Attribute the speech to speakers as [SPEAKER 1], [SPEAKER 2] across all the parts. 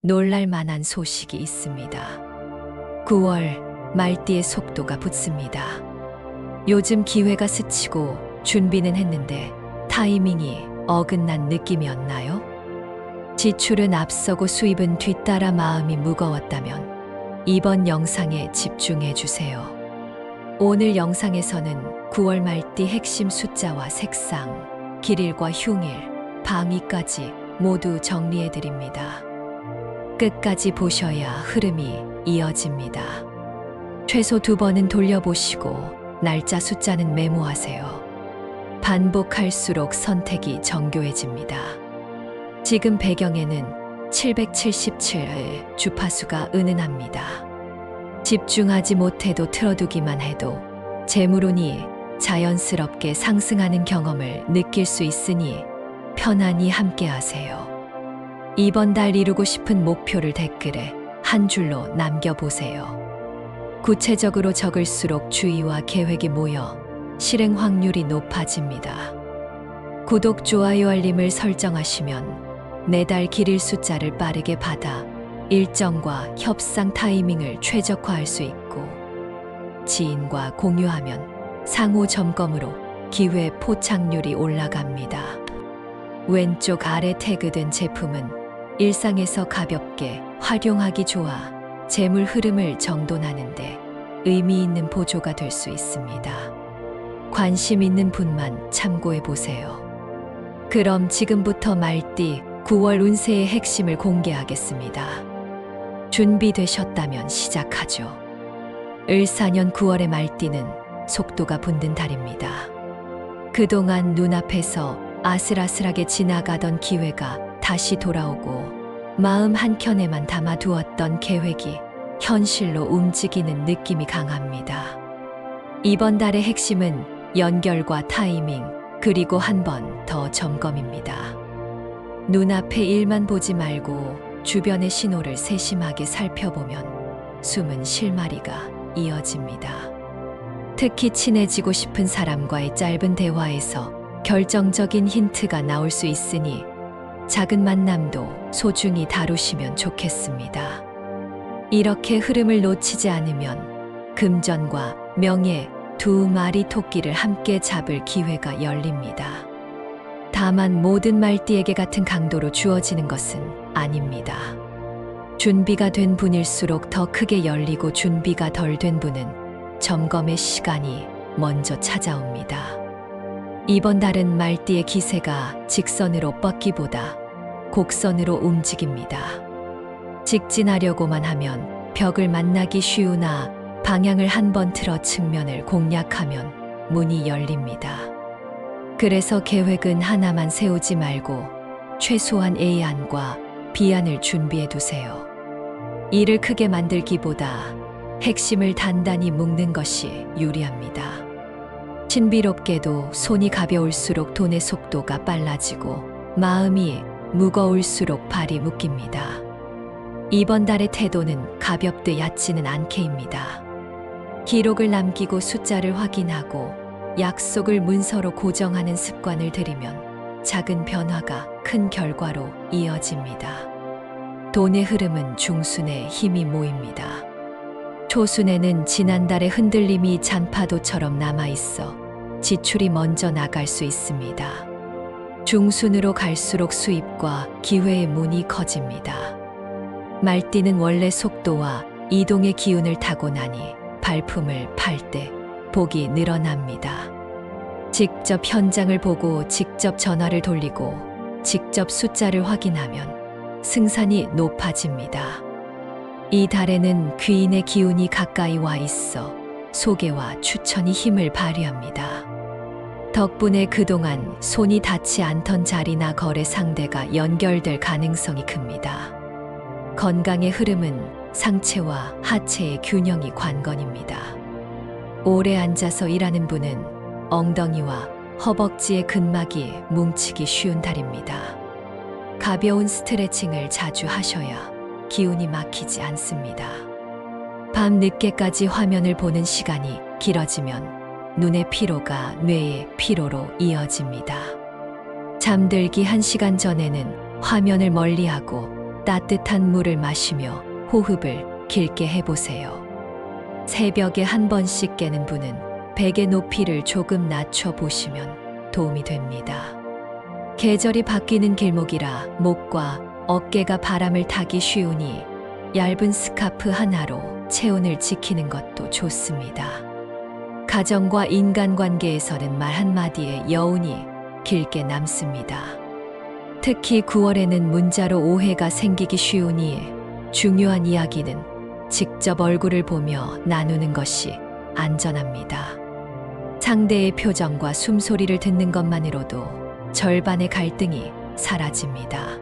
[SPEAKER 1] 놀랄 만한 소식이 있습니다. 9월 말띠의 속도가 붙습니다. 요즘 기회가 스치고 준비는 했는데 타이밍이 어긋난 느낌이었나요? 지출은 앞서고 수입은 뒤따라 마음이 무거웠다면 이번 영상에 집중해 주세요. 오늘 영상에서는 9월 말띠 핵심 숫자와 색상, 길일과 흉일, 방위까지 모두 정리해 드립니다. 끝까지 보셔야 흐름이 이어집니다. 최소 2번은 돌려보시고 날짜 숫자는 메모하세요. 반복할수록 선택이 정교해집니다. 지금 배경에는 777의 주파수가 은은합니다. 집중하지 못해도 틀어두기만 해도 재물운이 자연스럽게 상승하는 경험을 느낄 수 있으니 편안히 함께하세요. 이번 달 이루고 싶은 목표를 댓글에 한 줄로 남겨보세요. 구체적으로 적을수록 주의와 계획이 모여 실행 확률이 높아집니다. 구독, 좋아요, 알림을 설정하시면 매달 길일 숫자를 빠르게 받아 일정과 협상 타이밍을 최적화할 수 있고, 지인과 공유하면 상호 점검으로 기회 포착률이 올라갑니다. 왼쪽 아래 태그된 제품은 일상에서 가볍게 활용하기 좋아 재물 흐름을 정돈하는데 의미 있는 보조가 될 수 있습니다. 관심 있는 분만 참고해 보세요. 그럼 지금부터 말띠 9월 운세의 핵심을 공개하겠습니다. 준비되셨다면 시작하죠. 을사년 9월의 말띠는 속도가 붙는 달입니다. 그동안 눈앞에서 아슬아슬하게 지나가던 기회가 다시 돌아오고 마음 한켠에만 담아두었던 계획이 현실로 움직이는 느낌이 강합니다. 이번 달의 핵심은 연결과 타이밍, 그리고 한 번 더 점검입니다. 눈앞의 일만 보지 말고 주변의 신호를 세심하게 살펴보면 숨은 실마리가 이어집니다. 특히 친해지고 싶은 사람과의 짧은 대화에서 결정적인 힌트가 나올 수 있으니 작은 만남도 소중히 다루시면 좋겠습니다. 이렇게 흐름을 놓치지 않으면 금전과 명예, 2마리 토끼를 함께 잡을 기회가 열립니다. 다만 모든 말띠에게 같은 강도로 주어지는 것은 아닙니다. 준비가 된 분일수록 더 크게 열리고, 준비가 덜 된 분은 점검의 시간이 먼저 찾아옵니다. 이번 달은 말띠의 기세가 직선으로 뻗기보다 곡선으로 움직입니다. 직진하려고만 하면 벽을 만나기 쉬우나 방향을 한번 틀어 측면을 공략하면 문이 열립니다. 그래서 계획은 하나만 세우지 말고 최소한 A안과 B안을 준비해 두세요. 일을 크게 만들기보다 핵심을 단단히 묶는 것이 유리합니다. 신비롭게도 손이 가벼울수록 돈의 속도가 빨라지고 마음이 무거울수록 발이 묶입니다. 이번 달의 태도는 가볍되 얕지는 않게입니다. 기록을 남기고 숫자를 확인하고 약속을 문서로 고정하는 습관을 들이면 작은 변화가 큰 결과로 이어집니다. 돈의 흐름은 중순에 힘이 모입니다. 초순에는 지난달의 흔들림이 잔파도처럼 남아있어 지출이 먼저 나갈 수 있습니다. 중순으로 갈수록 수입과 기회의 문이 커집니다. 말띠는 원래 속도와 이동의 기운을 타고나니 발품을 팔 때 복이 늘어납니다. 직접 현장을 보고 직접 전화를 돌리고 직접 숫자를 확인하면 승산이 높아집니다. 이 달에는 귀인의 기운이 가까이 와 있어 소개와 추천이 힘을 발휘합니다. 덕분에 그동안 손이 닿지 않던 자리나 거래 상대가 연결될 가능성이 큽니다. 건강의 흐름은 상체와 하체의 균형이 관건입니다. 오래 앉아서 일하는 분은 엉덩이와 허벅지의 근막이 뭉치기 쉬운 달입니다. 가벼운 스트레칭을 자주 하셔야 기운이 막히지 않습니다. 밤 늦게까지 화면을 보는 시간이 길어지면 눈의 피로가 뇌의 피로로 이어집니다. 잠들기 1시간 전에는 화면을 멀리하고 따뜻한 물을 마시며 호흡을 길게 해보세요. 새벽에 한 번씩 깨는 분은 베개 높이를 조금 낮춰 보시면 도움이 됩니다. 계절이 바뀌는 길목이라 목과 어깨가 바람을 타기 쉬우니 얇은 스카프 하나로 체온을 지키는 것도 좋습니다. 가정과 인간관계에서는 말 한마디에 여운이 길게 남습니다. 특히 9월에는 문자로 오해가 생기기 쉬우니 중요한 이야기는 직접 얼굴을 보며 나누는 것이 안전합니다. 상대의 표정과 숨소리를 듣는 것만으로도 절반의 갈등이 사라집니다.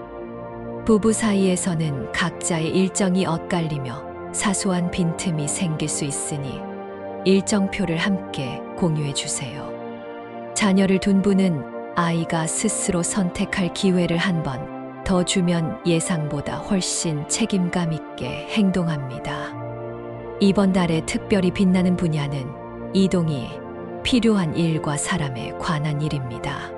[SPEAKER 1] 부부 사이에서는 각자의 일정이 엇갈리며 사소한 빈틈이 생길 수 있으니 일정표를 함께 공유해 주세요. 자녀를 둔 분은 아이가 스스로 선택할 기회를 한 번 더 주면 예상보다 훨씬 책임감 있게 행동합니다. 이번 달에 특별히 빛나는 분야는 이동이 필요한 일과 사람에 관한 일입니다.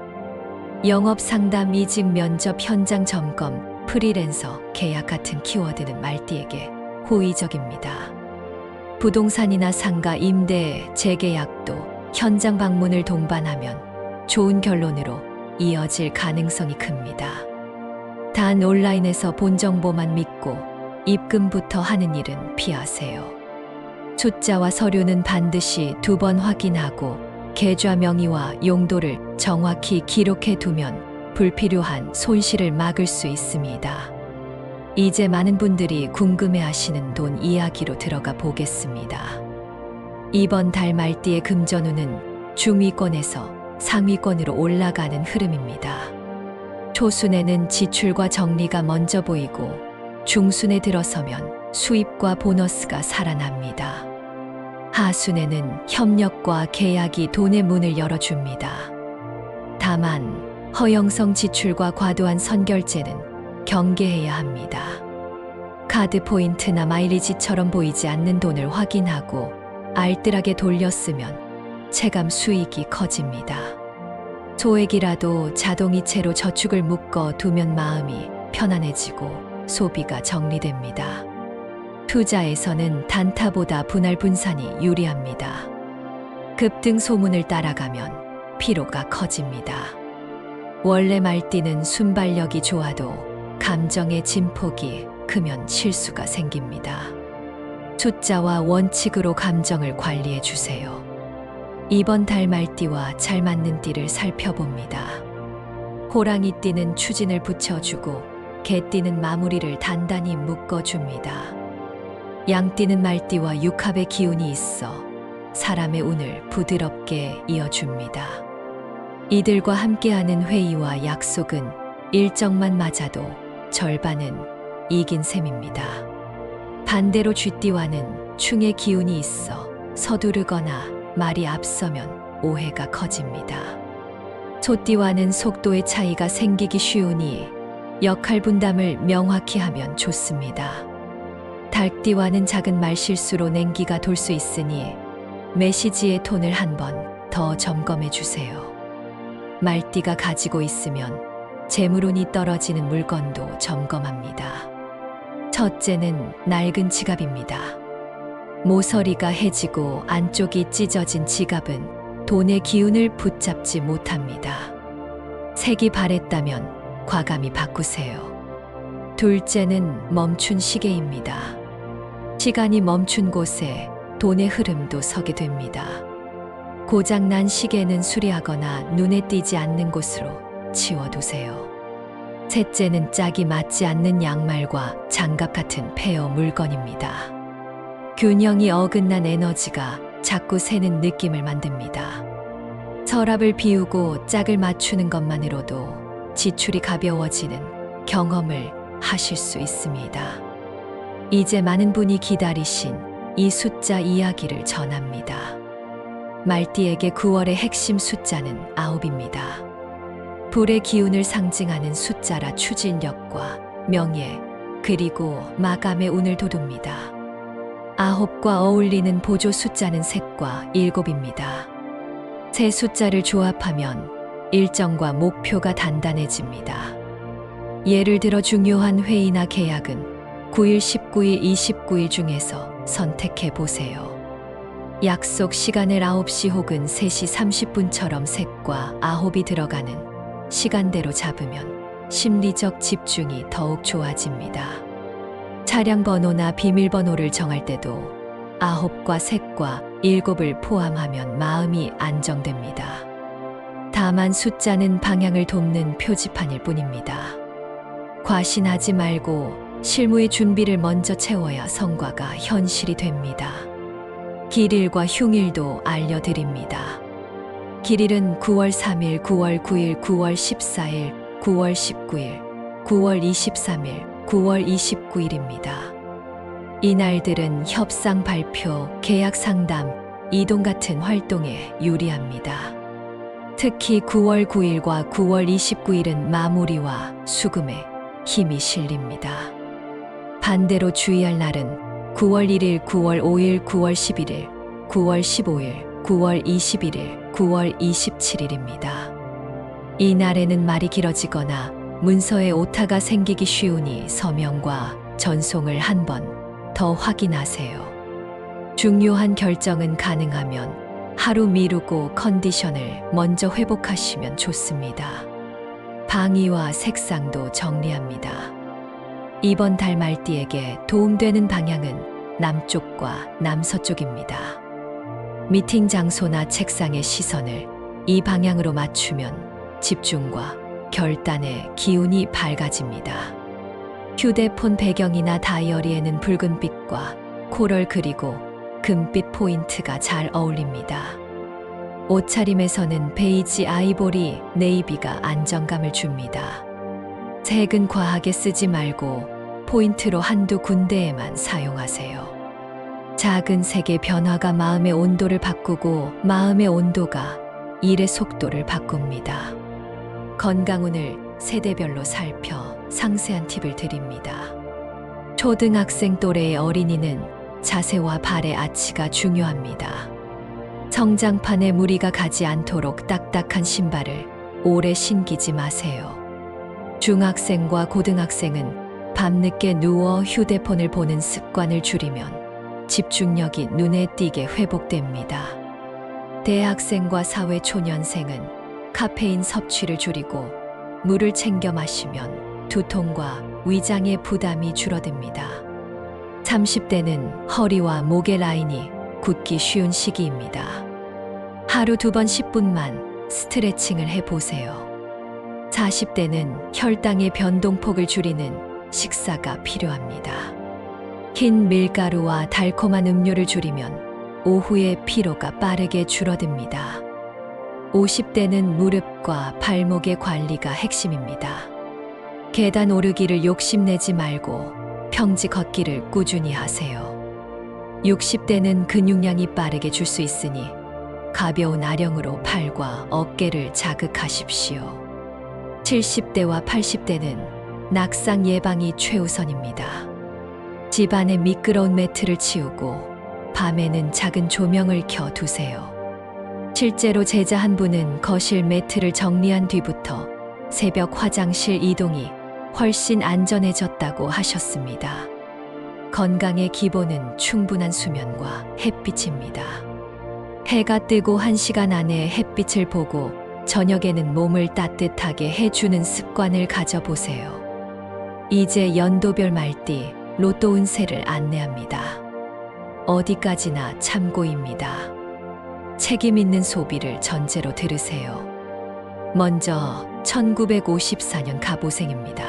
[SPEAKER 1] 영업 상담, 이직, 면접, 현장 점검, 프리랜서, 계약 같은 키워드는 말띠에게 호의적입니다. 부동산이나 상가, 임대, 재계약도 현장 방문을 동반하면 좋은 결론으로 이어질 가능성이 큽니다. 단 온라인에서 본 정보만 믿고 입금부터 하는 일은 피하세요. 숫자와 서류는 반드시 2번 확인하고 계좌 명의와 용도를 정확히 기록해 두면 불필요한 손실을 막을 수 있습니다. 이제 많은 분들이 궁금해하시는 돈 이야기로 들어가 보겠습니다. 이번 달 말띠의 금전운은 중위권에서 상위권으로 올라가는 흐름입니다. 초순에는 지출과 정리가 먼저 보이고 중순에 들어서면 수입과 보너스가 살아납니다. 하순에는 협력과 계약이 돈의 문을 열어줍니다. 다만 허영성 지출과 과도한 선결제는 경계해야 합니다. 카드 포인트나 마일리지처럼 보이지 않는 돈을 확인하고 알뜰하게 돌렸으면 체감 수익이 커집니다. 소액이라도 자동이체로 저축을 묶어 두면 마음이 편안해지고 소비가 정리됩니다. 투자에서는 단타보다 분할 분산이 유리합니다. 급등 소문을 따라가면 피로가 커집니다. 원래 말띠는 순발력이 좋아도 감정의 진폭이 크면 실수가 생깁니다. 숫자와 원칙으로 감정을 관리해 주세요. 이번 달 말띠와 잘 맞는 띠를 살펴봅니다. 호랑이띠는 추진을 붙여주고 개띠는 마무리를 단단히 묶어줍니다. 양띠는 말띠와 육합의 기운이 있어 사람의 운을 부드럽게 이어줍니다. 이들과 함께하는 회의와 약속은 일정만 맞아도 절반은 이긴 셈입니다. 반대로 쥐띠와는 충의 기운이 있어 서두르거나 말이 앞서면 오해가 커집니다. 소띠와는 속도의 차이가 생기기 쉬우니 역할 분담을 명확히 하면 좋습니다. 닭띠와는 작은 말실수로 냉기가 돌 수 있으니 메시지의 톤을 한 번 더 점검해 주세요. 말띠가 가지고 있으면 재물운이 떨어지는 물건도 점검합니다. 첫째는 낡은 지갑입니다. 모서리가 해지고 안쪽이 찢어진 지갑은 돈의 기운을 붙잡지 못합니다. 색이 바랬다면 과감히 바꾸세요. 둘째는 멈춘 시계입니다. 시간이 멈춘 곳에 돈의 흐름도 서게 됩니다. 고장난 시계는 수리하거나 눈에 띄지 않는 곳으로 치워두세요. 셋째는 짝이 맞지 않는 양말과 장갑 같은 폐허 물건입니다. 균형이 어긋난 에너지가 자꾸 새는 느낌을 만듭니다. 서랍을 비우고 짝을 맞추는 것만으로도 지출이 가벼워지는 경험을 하실 수 있습니다. 이제 많은 분이 기다리신 이 숫자 이야기를 전합니다. 말띠에게 9월의 핵심 숫자는 9입니다. 불의 기운을 상징하는 숫자라 추진력과 명예, 그리고 마감의 운을 돋웁니다. 9과 어울리는 보조 숫자는 셋과 7입니다. 세 숫자를 조합하면 일정과 목표가 단단해집니다. 예를 들어 중요한 회의나 계약은 9일, 19일, 29일 중에서 선택해 보세요. 약속 시간을 9시 혹은 3시 30분처럼 색과 아홉이 들어가는 시간대로 잡으면 심리적 집중이 더욱 좋아집니다. 차량 번호나 비밀번호를 정할 때도 9과 색과 7을 포함하면 마음이 안정됩니다. 다만 숫자는 방향을 돕는 표지판일 뿐입니다. 과신하지 말고 실무의 준비를 먼저 채워야 성과가 현실이 됩니다. 길일과 흉일도 알려드립니다. 길일은 9월 3일, 9월 9일, 9월 14일, 9월 19일, 9월 23일, 9월 29일입니다. 이날들은 협상 발표, 계약 상담, 이동 같은 활동에 유리합니다. 특히 9월 9일과 9월 29일은 마무리와 수금에 힘이 실립니다. 반대로 주의할 날은 9월 1일, 9월 5일, 9월 11일, 9월 15일, 9월 21일, 9월 27일입니다. 이 날에는 말이 길어지거나 문서에 오타가 생기기 쉬우니 서명과 전송을 한 번 더 확인하세요. 중요한 결정은 가능하면 하루 미루고 컨디션을 먼저 회복하시면 좋습니다. 방위와 색상도 정리합니다. 이번 달 말띠에게 도움되는 방향은 남쪽과 남서쪽입니다. 미팅 장소나 책상의 시선을 이 방향으로 맞추면 집중과 결단의 기운이 밝아집니다. 휴대폰 배경이나 다이어리에는 붉은빛과 코럴 그리고 금빛 포인트가 잘 어울립니다. 옷차림에서는 베이지, 아이보리, 네이비가 안정감을 줍니다. 색은 과하게 쓰지 말고 포인트로 한두 군데에만 사용하세요. 작은 색의 변화가 마음의 온도를 바꾸고 마음의 온도가 일의 속도를 바꿉니다. 건강운을 세대별로 살펴 상세한 팁을 드립니다. 초등학생 또래의 어린이는 자세와 발의 아치가 중요합니다. 성장판에 무리가 가지 않도록 딱딱한 신발을 오래 신기지 마세요. 중학생과 고등학생은 밤늦게 누워 휴대폰을 보는 습관을 줄이면 집중력이 눈에 띄게 회복됩니다. 대학생과 사회초년생은 카페인 섭취를 줄이고 물을 챙겨 마시면 두통과 위장의 부담이 줄어듭니다. 30대는 허리와 목의 라인이 굳기 쉬운 시기입니다. 하루 2번 10분만 스트레칭을 해보세요. 40대는 혈당의 변동폭을 줄이는 식사가 필요합니다. 흰 밀가루와 달콤한 음료를 줄이면 오후의 피로가 빠르게 줄어듭니다. 50대는 무릎과 발목의 관리가 핵심입니다. 계단 오르기를 욕심내지 말고 평지 걷기를 꾸준히 하세요. 60대는 근육량이 빠르게 줄 수 있으니 가벼운 아령으로 팔과 어깨를 자극하십시오. 70대와 80대는 낙상 예방이 최우선입니다. 집안의 미끄러운 매트를 치우고 밤에는 작은 조명을 켜 두세요. 실제로 제자 한 분은 거실 매트를 정리한 뒤부터 새벽 화장실 이동이 훨씬 안전해졌다고 하셨습니다. 건강의 기본은 충분한 수면과 햇빛입니다. 해가 뜨고 1시간 안에 햇빛을 보고 저녁에는 몸을 따뜻하게 해주는 습관을 가져보세요. 이제 연도별 말띠 로또 운세를 안내합니다. 어디까지나 참고입니다. 책임 있는 소비를 전제로 들으세요. 먼저 1954년 갑오생입니다.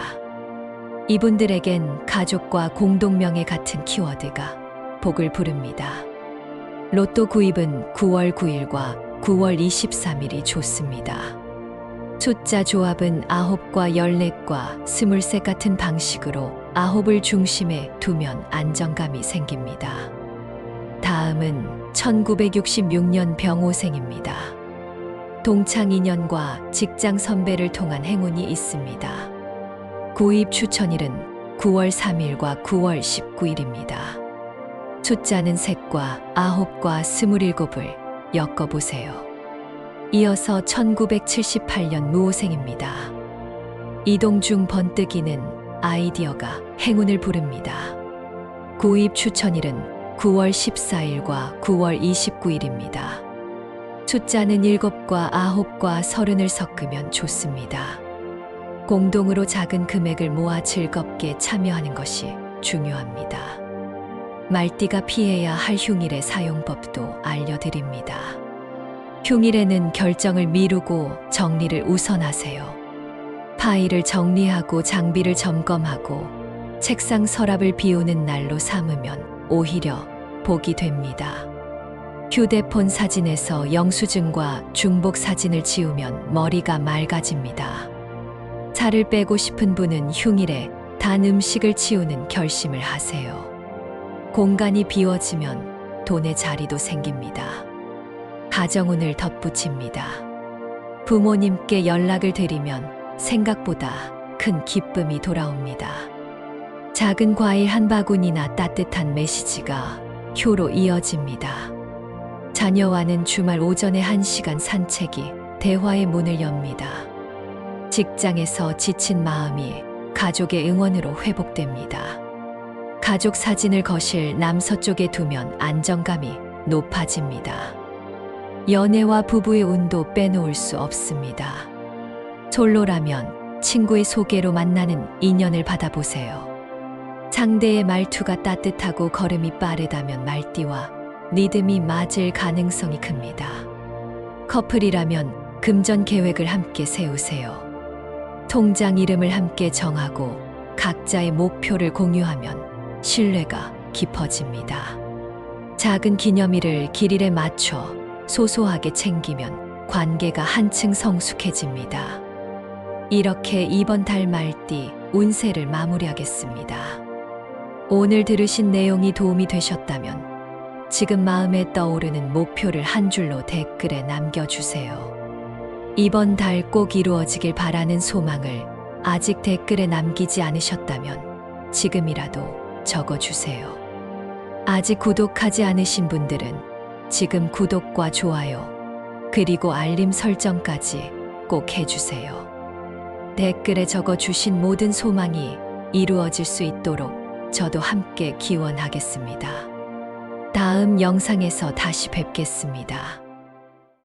[SPEAKER 1] 이분들에겐 가족과 공동명예 같은 키워드가 복을 부릅니다. 로또 구입은 9월 9일과 9월 23일이 좋습니다. 숫자 조합은 9과 14과 23 같은 방식으로 9을 중심에 두면 안정감이 생깁니다. 다음은 1966년 병오생입니다. 동창 인연과 직장 선배를 통한 행운이 있습니다. 구입 추천일은 9월 3일과 9월 19일입니다. 숫자는 색과 9과 27을 엮어보세요. 이어서 1978년 무오생입니다. 이동 중 번뜩이는 아이디어가 행운을 부릅니다. 구입 추천일은 9월 14일과 9월 29일입니다. 숫자는 7과 9과 30을 섞으면 좋습니다. 공동으로 작은 금액을 모아 즐겁게 참여하는 것이 중요합니다. 말띠가 피해야 할 흉일의 사용법도 알려드립니다. 흉일에는 결정을 미루고 정리를 우선하세요. 파일을 정리하고 장비를 점검하고 책상 서랍을 비우는 날로 삼으면 오히려 복이 됩니다. 휴대폰 사진에서 영수증과 중복 사진을 지우면 머리가 맑아집니다. 살을 빼고 싶은 분은 흉일에 단 음식을 치우는 결심을 하세요. 공간이 비워지면 돈의 자리도 생깁니다. 가정운을 덧붙입니다. 부모님께 연락을 드리면 생각보다 큰 기쁨이 돌아옵니다. 작은 과일 한 바구니나 따뜻한 메시지가 효로 이어집니다. 자녀와는 주말 오전에 1시간 산책이 대화의 문을 엽니다. 직장에서 지친 마음이 가족의 응원으로 회복됩니다. 가족 사진을 거실 남서쪽에 두면 안정감이 높아집니다. 연애와 부부의 운도 빼놓을 수 없습니다. 솔로라면 친구의 소개로 만나는 인연을 받아보세요. 상대의 말투가 따뜻하고 걸음이 빠르다면 말띠와 리듬이 맞을 가능성이 큽니다. 커플이라면 금전 계획을 함께 세우세요. 통장 이름을 함께 정하고 각자의 목표를 공유하면 신뢰가 깊어집니다. 작은 기념일을 길일에 맞춰 소소하게 챙기면 관계가 한층 성숙해집니다. 이렇게 이번 달 말띠 운세를 마무리하겠습니다. 오늘 들으신 내용이 도움이 되셨다면 지금 마음에 떠오르는 목표를 한 줄로 댓글에 남겨주세요. 이번 달 꼭 이루어지길 바라는 소망을 아직 댓글에 남기지 않으셨다면 지금이라도 적어주세요. 아직 구독하지 않으신 분들은 지금 구독과 좋아요, 그리고 알림 설정까지 꼭 해주세요. 댓글에 적어주신 모든 소망이 이루어질 수 있도록 저도 함께 기원하겠습니다. 다음 영상에서 다시 뵙겠습니다.